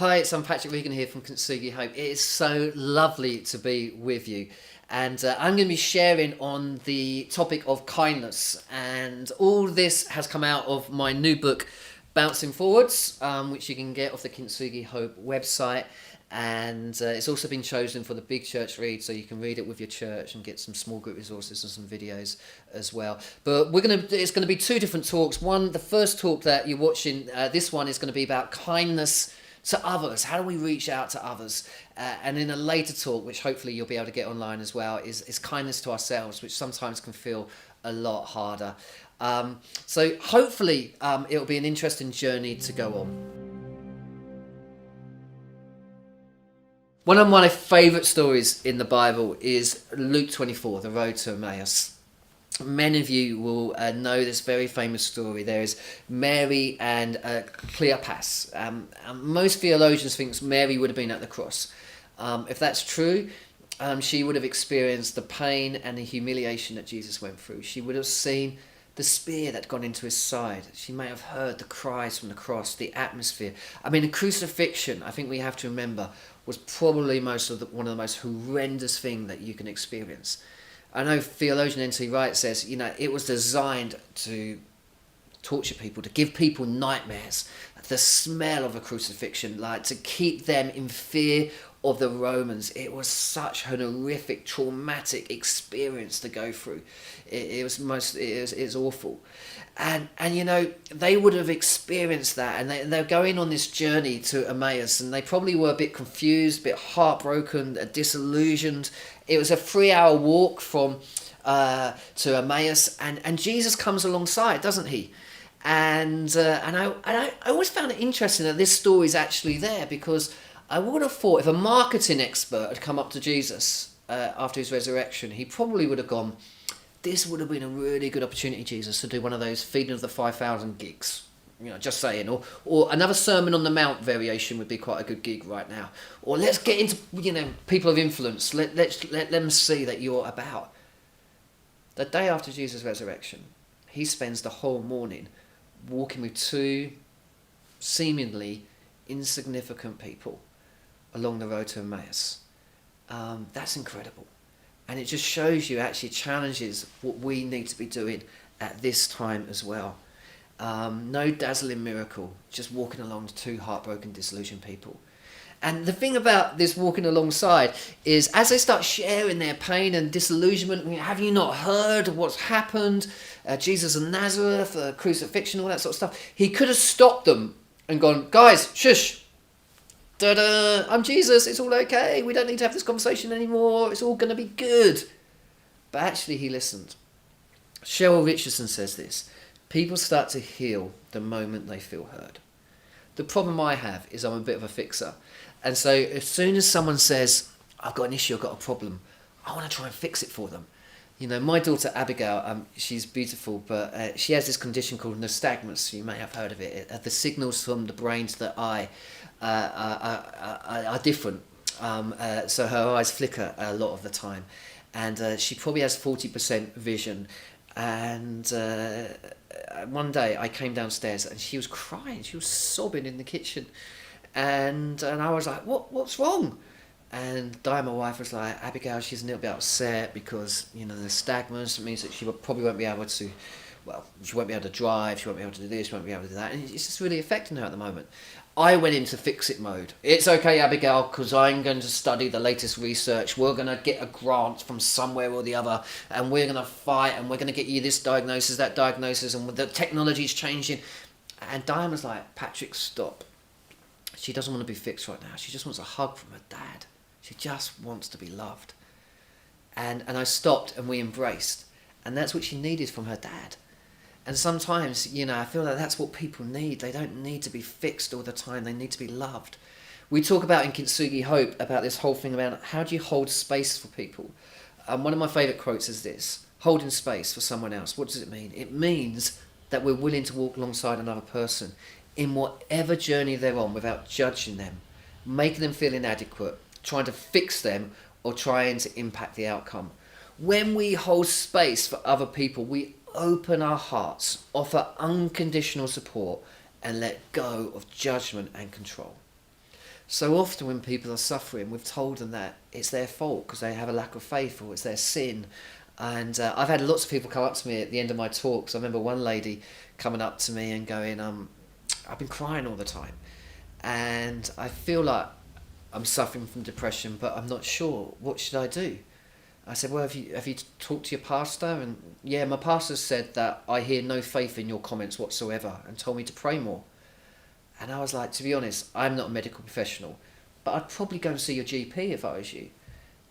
Hi, I'm Patrick Reagan here from Kintsugi Hope. It is so lovely to be with you. And I'm going to be sharing on the topic of kindness. And all this has come out of my new book, Bouncing Forwards, which you can get off the Kintsugi Hope website. And it's also been chosen for the Big Church Read, so you can read it with your church and get some small group resources and some videos as well. But it's going to be two different talks. The first talk that you're watching, this one is going to be about kindness to others. How do we reach out to others? And in a later talk, which hopefully you'll be able to get online as well, is kindness to ourselves, which sometimes can feel a lot harder. So hopefully it'll be an interesting journey to go on. One of my favourite stories in the Bible is Luke 24, the road to Emmaus. Many of you will know this very famous story. There is Mary and Cleopas. Most theologians think Mary would have been at the cross. If that's true, she would have experienced the pain and the humiliation that Jesus went through. She would have seen the spear that gone into his side. She may have heard the cries from the cross, the atmosphere. I mean, the crucifixion, I think we have to remember, was probably one of the most horrendous things that you can experience. I know theologian N.T. Wright says, it was designed to torture people, to give people nightmares, the smell of a crucifixion, like to keep them in fear of the Romans. It was such an horrific, traumatic experience to go through. It was awful. And they would have experienced that, and they're going on this journey to Emmaus, and they probably were a bit confused, a bit heartbroken, disillusioned. It was a 3-hour walk from to Emmaus, and Jesus comes alongside, doesn't he? And I always found it interesting that this story is actually there, because I would have thought if a marketing expert had come up to Jesus after his resurrection, he probably would have gone, this would have been a really good opportunity, Jesus, to do one of those feeding of the 5,000 gigs. Just saying. Or another Sermon on the Mount variation would be quite a good gig right now. Or let's get into, people of influence. Let them see that you're about. The day after Jesus' resurrection, he spends the whole morning walking with two seemingly insignificant people along the road to Emmaus. That's incredible. And it just shows you, actually challenges what we need to be doing at this time as well. No dazzling miracle, just walking along to two heartbroken, disillusioned people. And the thing about this walking alongside is, as they start sharing their pain and disillusionment, have you not heard of what's happened? Jesus of Nazareth, crucifixion, all that sort of stuff. He could have stopped them and gone, guys, shush. Da-da, I'm Jesus, it's all okay, we don't need to have this conversation anymore, it's all going to be good. But actually he listened. Cheryl Richardson says this: people start to heal the moment they feel heard. The problem I have is I'm a bit of a fixer. And so as soon as someone says, I've got an issue, I've got a problem, I want to try and fix it for them. My daughter Abigail, she's beautiful, but she has this condition called nystagmus. You may have heard of it. The signals from the brain to the eye are different. So her eyes flicker a lot of the time. And she probably has 40% vision. And one day I came downstairs and she was crying. She was sobbing in the kitchen. And I was like, what's wrong? And Di, my wife, was like, Abigail, she's a little bit upset because, the nystagmus means that she probably won't be able to, she won't be able to drive, she won't be able to do this, she won't be able to do that. And it's just really affecting her at the moment. I went into fix-it mode. It's okay, Abigail, because I'm going to study the latest research. We're going to get a grant from somewhere or the other, and we're going to fight, and we're going to get you this diagnosis, that diagnosis, and the technology's changing. And Diane was like, Patrick, stop. She doesn't want to be fixed right now. She just wants a hug from her dad. She just wants to be loved. And I stopped and we embraced. And that's what she needed from her dad. And sometimes, I feel like that's what people need. They don't need to be fixed all the time. They need to be loved. We talk about in Kintsugi Hope about this whole thing about how do you hold space for people. One of my favourite quotes is this: holding space for someone else. What does it mean? It means that we're willing to walk alongside another person in whatever journey they're on without judging them, making them feel inadequate, trying to fix them, or trying to impact the outcome. When we hold space for other people, we open our hearts, offer unconditional support, and let go of judgment and control. So often when people are suffering, we've told them that it's their fault because they have a lack of faith or it's their sin. And I've had lots of people come up to me at the end of my talks. I remember one lady coming up to me and going, I've been crying all the time. And I feel like I'm suffering from depression, but I'm not sure. What should I do? I said, well, have you talked to your pastor? And yeah, my pastor said that I hear no faith in your comments whatsoever and told me to pray more. And I was like, to be honest, I'm not a medical professional, but I'd probably go and see your GP if I was you.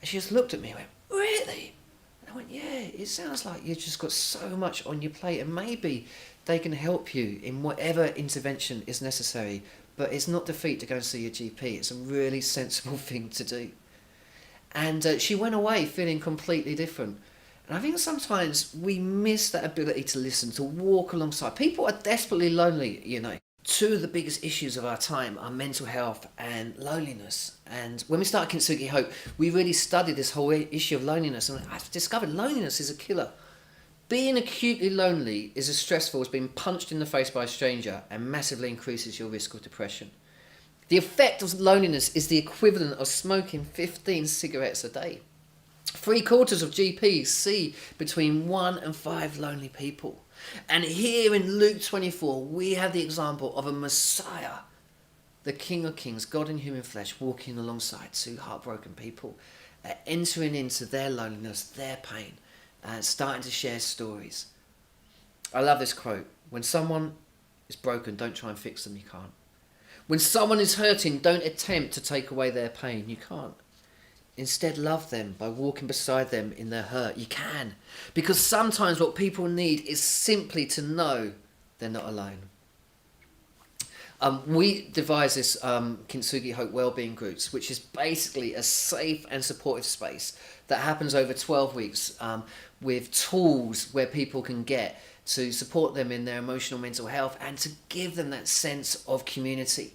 And she just looked at me and went, really? And I went, yeah, it sounds like you've just got so much on your plate and maybe they can help you in whatever intervention is necessary. But it's not defeat to go and see your GP. It's a really sensible thing to do. And she went away feeling completely different. And I think sometimes we miss that ability to listen, to walk alongside. People are desperately lonely, you know. Two of the biggest issues of our time are mental health and loneliness. And when we started Kintsugi Hope, we really studied this whole issue of loneliness. And I've discovered loneliness is a killer. Being acutely lonely is as stressful as being punched in the face by a stranger and massively increases your risk of depression. The effect of loneliness is the equivalent of smoking 15 cigarettes a day. 3/4 of GPs see between 1 and 5 lonely people. And here in Luke 24, we have the example of a Messiah, the King of Kings, God in human flesh, walking alongside 2 heartbroken people, entering into their loneliness, their pain, and starting to share stories. I love this quote. When someone is broken, don't try and fix them, you can't. When someone is hurting, don't attempt to take away their pain. You can't. Instead, love them by walking beside them in their hurt. You can. Because sometimes what people need is simply to know they're not alone. We devised this Kintsugi Hope Wellbeing Groups, which is basically a safe and supportive space that happens over 12 weeks with tools where people can get to support them in their emotional mental health and to give them that sense of community.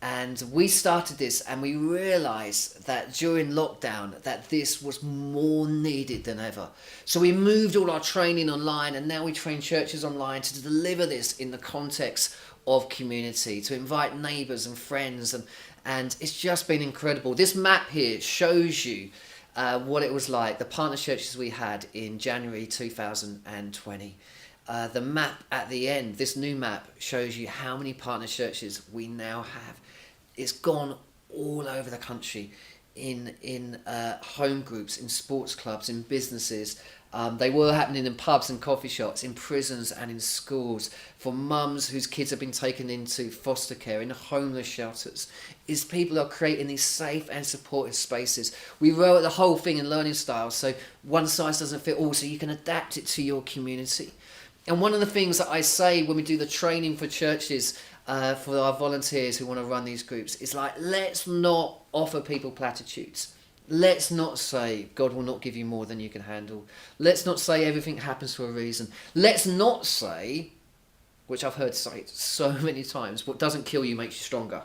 And we started this and we realised that during lockdown that this was more needed than ever. So we moved all our training online and now we train churches online to deliver this in the context of community, to invite neighbours and friends, and it's just been incredible. This map here shows you what it was like, the partner churches we had in January 2020. The map at the end, this new map, shows you how many partner churches we now have. It's gone all over the country in home groups, in sports clubs, in businesses. They were happening in pubs and coffee shops, in prisons and in schools, for mums whose kids have been taken into foster care, in homeless shelters. Is people are creating these safe and supportive spaces. We wrote the whole thing in learning styles, so one size doesn't fit all, so you can adapt it to your community. And one of the things that I say when we do the training for churches, for our volunteers who want to run these groups, is like, let's not offer people platitudes. Let's not say God will not give you more than you can handle. Let's not say everything happens for a reason. Let's not say, which I've heard say so many times, what doesn't kill you makes you stronger.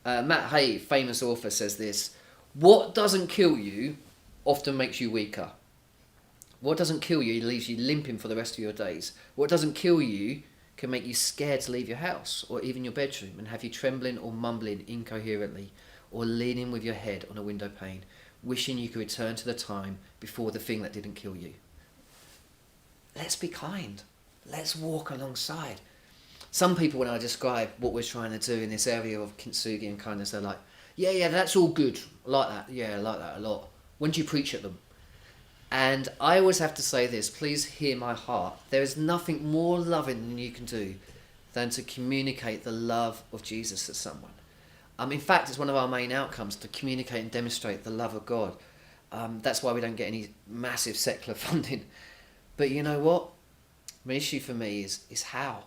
Matt Hay, famous author, says this: what doesn't kill you often makes you weaker. What doesn't kill you leaves you limping for the rest of your days. What doesn't kill you can make you scared to leave your house or even your bedroom and have you trembling or mumbling incoherently or leaning with your head on a window pane, wishing you could return to the time before the thing that didn't kill you. Let's be kind. Let's walk alongside. Some people, when I describe what we're trying to do in this area of Kintsugi and kindness, they're like, yeah, that's all good. I like that. Yeah, I like that a lot. When do you preach at them? And I always have to say this, please hear my heart. There is nothing more loving than you can do than to communicate the love of Jesus to someone. In fact, it's one of our main outcomes, to communicate and demonstrate the love of God. That's why we don't get any massive secular funding. But you know what? The issue for me is how.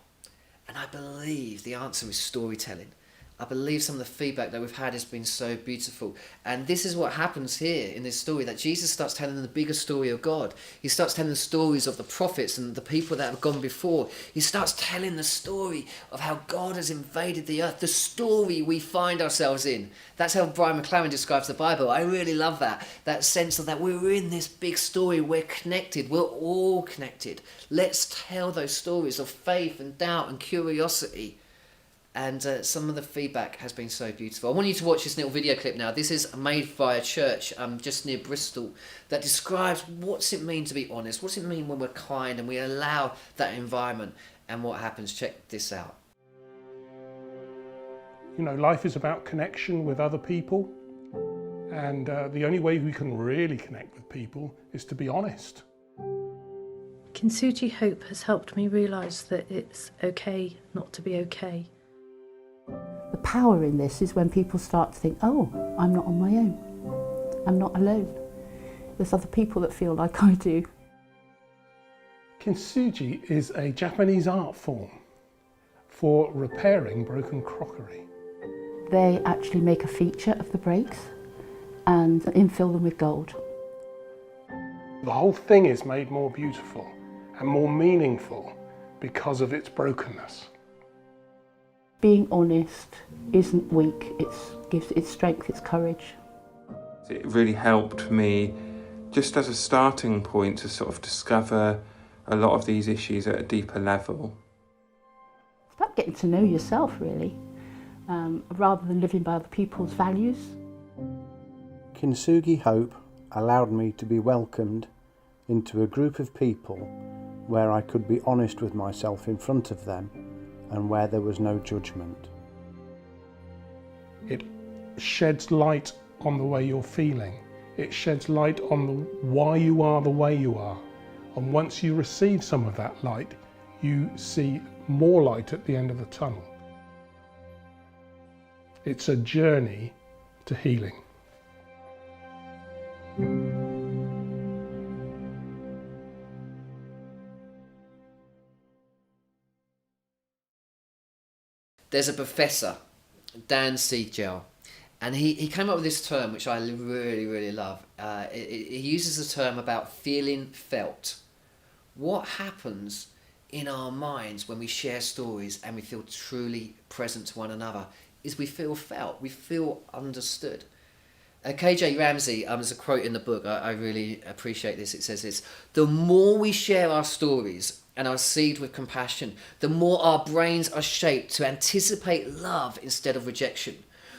And I believe the answer is storytelling. I believe some of the feedback that we've had has been so beautiful. And this is what happens here in this story, that Jesus starts telling the bigger story of God. He starts telling the stories of the prophets and the people that have gone before. He starts telling the story of how God has invaded the earth, the story we find ourselves in. That's how Brian McLaren describes the Bible. I really love that sense of that we're in this big story, we're connected, we're all connected. Let's tell those stories of faith and doubt and curiosity. And some of the feedback has been so beautiful. I want you to watch this little video clip now. This is made by a church just near Bristol that describes what's it mean to be honest, what's it mean when we're kind and we allow that environment, and what happens. Check this out. You know, life is about connection with other people, and the only way we can really connect with people is to be honest. Kintsugi Hope has helped me realise that it's okay not to be okay. The power in this is when people start to think, oh, I'm not on my own. I'm not alone. There's other people that feel like I do. Kintsugi is a Japanese art form for repairing broken crockery. They actually make a feature of the breaks and infill them with gold. The whole thing is made more beautiful and more meaningful because of its brokenness. Being honest isn't weak, it gives its strength, its courage. It really helped me just as a starting point to sort of discover a lot of these issues at a deeper level. It's about getting to know yourself, really, rather than living by other people's values. Kintsugi Hope allowed me to be welcomed into a group of people where I could be honest with myself in front of them and where there was no judgment. It sheds light on the way you're feeling. It sheds light on why you are the way you are. And once you receive some of that light, you see more light at the end of the tunnel. It's a journey to healing. There's a professor, Dan Siegel, and he came up with this term which I really, really love. He uses the term about feeling felt. What happens in our minds when we share stories and we feel truly present to one another is we feel felt, we feel understood. KJ Ramsey, there's a quote in the book, I really appreciate this. It says this: the more we share our stories and are seed with compassion, the more our brains are shaped to anticipate love instead of rejection.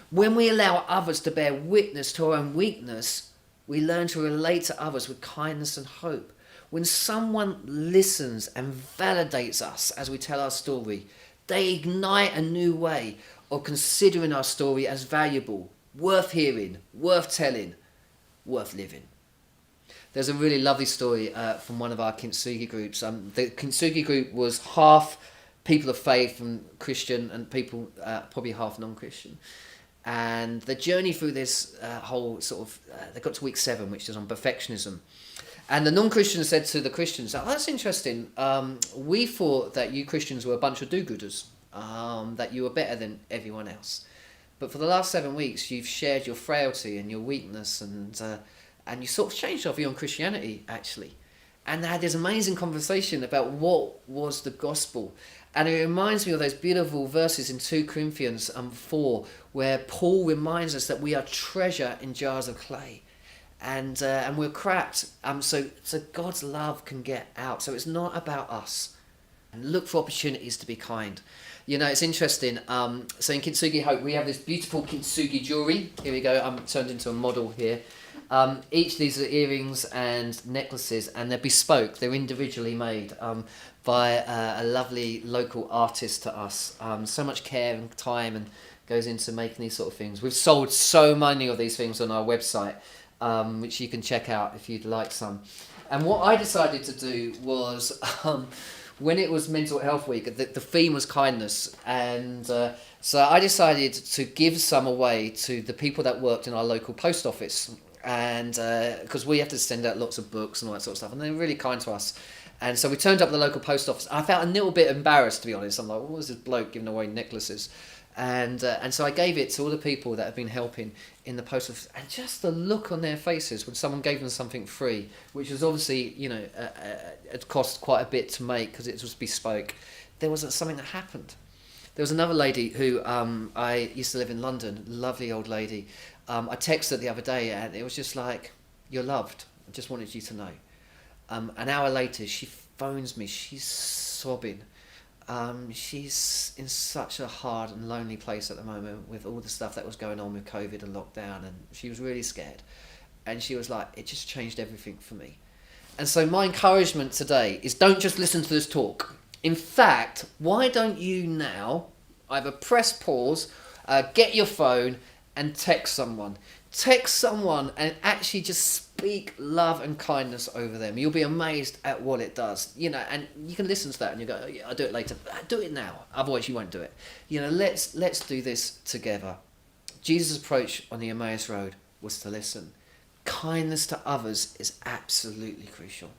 When we allow others to bear witness to our own weakness, we learn to relate to others with kindness and hope. When someone listens and validates us as we tell our story, they ignite a new way of considering our story as valuable, worth hearing, worth telling, worth living. There's a really lovely story from one of our Kintsugi groups. The Kintsugi group was half people of faith and Christian and people probably half non-Christian. And the journey through this whole sort of, they got to week 7, which is on perfectionism. And the non-Christians said to the Christians, oh, that's interesting. We thought that you Christians were a bunch of do-gooders, that you were better than everyone else. But for the last 7 weeks, you've shared your frailty and your weakness, and you sort of changed our view on Christianity, actually. And they had this amazing conversation about what was the gospel. And it reminds me of those beautiful verses in 2 Corinthians 4, where Paul reminds us that we are treasure in jars of clay. And we're cracked, so God's love can get out. So it's not about us. And look for opportunities to be kind. You know, it's interesting. So in Kintsugi Hope, we have this beautiful Kintsugi jewelry. Here we go. I'm turned into a model here. Each of these are earrings and necklaces, and they're bespoke. They're individually made by a lovely local artist to us. So much care and time and goes into making these sort of things. We've sold so many of these things on our website, which you can check out if you'd like some. And what I decided to do was, when it was Mental Health Week, the theme was kindness, and so I decided to give some away to the people that worked in our local post office, and because we have to send out lots of books and all that sort of stuff, and they're really kind to us. And so we turned up at the local post office. I felt a little bit embarrassed, to be honest. I'm like, what was this bloke giving away necklaces? And so I gave it to all the people that have been helping in the post office, and just the look on their faces when someone gave them something free, which was obviously, you know, it cost quite a bit to make because it was bespoke. There was something that happened. There was another lady who I used to live in London, lovely old lady. I texted her the other day, and it was just like, "You're loved. I just wanted you to know." An hour later, she phones me. She's sobbing. She's in such a hard and lonely place at the moment with all the stuff that was going on with COVID and lockdown, and she was really scared. And she was like, it just changed everything for me. And so my encouragement today is, don't just listen to this talk. In fact, why don't you now either press pause, get your phone and text someone. Text someone and actually just speak love and kindness over them. You'll be amazed at what it does. You know, and you can listen to that and you go, oh, yeah, I'll do it later. Do it now, otherwise you won't do it. You know, let's do this together. Jesus' approach on the Emmaus Road was to listen. Kindness to others is absolutely crucial.